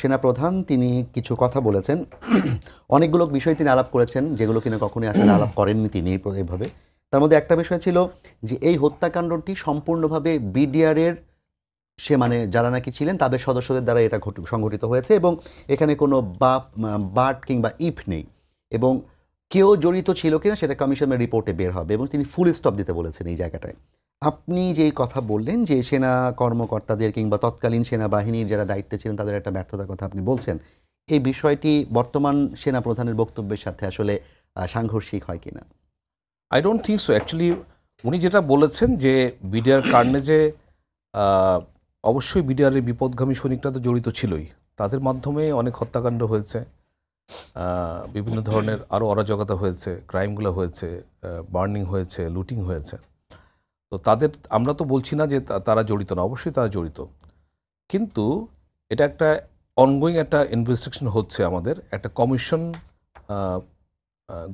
সেনাপ্রধান তিনি কিছু কথা বলেছেন অনেকগুলো বিষয় তিনি আলাপ করেছেন যেগুলো কিনা কখনোই আসলে আলাপ করেননি তিনি এইভাবে তার মধ্যে একটা বিষয় ছিল যে এই হত্যাকাণ্ডটি সম্পূর্ণভাবে বিডিআরের সে মানে যারা নাকি ছিলেন তাদের সদস্যদের দ্বারা এটা সংঘটিত হয়েছে এবং এখানে কোনো বাট কিংবা ইফ নেই এবং কেউ জড়িত ছিল কিনা সেটা কমিশনের রিপোর্টে বের হবে এবং তিনি ফুল স্টপ দিতে বলেছেন এই জায়গাটায়। আপনি যেই কথা বললেন যে সেনা কর্মকর্তাদের কিংবা তৎকালীন সেনাবাহিনীর যারা দায়িত্বে ছিলেন তাদের একটা ব্যর্থতার কথা আপনি বলছেন, এই বিষয়টি বর্তমান সেনা প্রধানের বক্তব্যের সাথে আসলে সাংঘর্ষিক হয় কিনা? I don't think so. Actually উনি যেটা বলেছেন যে বিডিআর কার্নেজে অবশ্যই বিডিআরের বিপদগামী সৈনিকরা তো জড়িত ছিলই, তাদের মাধ্যমে অনেক হত্যাকাণ্ড হয়েছে, বিভিন্ন ধরনের আরও অরাজকতা হয়েছে, ক্রাইমগুলো হয়েছে, বার্নিং হয়েছে, লুটিং হয়েছে। তো তাদের আমরা তো বলছি না যে তারা জড়িত না, অবশ্যই তারা জড়িত, কিন্তু এটা একটা অনগোয়িং একটা ইনভেস্টিগেশন হচ্ছে, আমাদের একটা কমিশন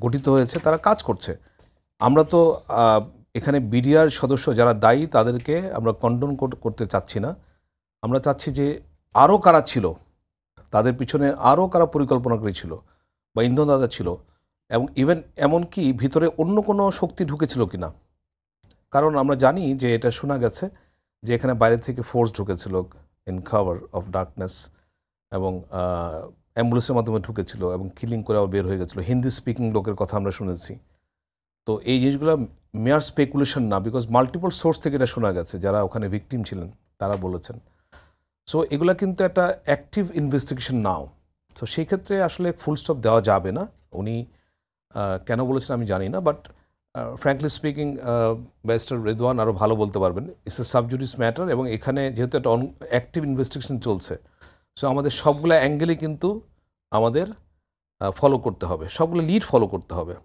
গঠিত হয়েছে, তারা কাজ করছে। আমরা তো এখানে বিডিআর সদস্য যারা দায়ী তাদেরকে আমরা কন্ডন করতে চাচ্ছি না, আমরা চাচ্ছি যে আরও কারা ছিল, তাদের পিছনে আরও কারা পরিকল্পনাকারী ছিল বা ইন্ধনদাতা ছিল, এবং ইভেন এমনকি ভিতরে অন্য কোনো শক্তি ঢুকেছিল কিনা। কারণ আমরা জানি যে এটা শোনা গেছে যে এখানে বাইরে থেকে ফোর্স ঢুকেছিল ইন কভার অফ ডার্কনেস, এবং অ্যাম্বুলেন্সের মাধ্যমে ঢুকেছিল এবং কিলিং করে আবার বের হয়ে গেছিলো। হিন্দি স্পিকিং লোকের কথা আমরা শুনেছি। তো এই জিনিসগুলো মেয়ার স্পেকুলেশন না, বিকজ মাল্টিপল সোর্স থেকে এটা শোনা গেছে, যারা ওখানে ভিকটিম ছিলেন তারা বলেছেন। সো এগুলা কিন্তু একটা অ্যাক্টিভ ইনভেস্টিগেশন নাও। সো সেই ক্ষেত্রে আসলে ফুল স্টপ দেওয়া যাবে না। উনি কেন বলেছেন আমি জানি না, but frankly speaking barrister Redwan আরও ভালো বলতে পারবেন। ইটস এ সাবজুডিস ম্যাটার, এবং এখানে যেহেতু একটা অ্যাক্টিভ ইনভেস্টিগেশন চলছে, সো আমাদের সবগুলো অ্যাঙ্গেলই কিন্তু আমাদের ফলো করতে হবে, সবগুলো লিড ফলো করতে হবে।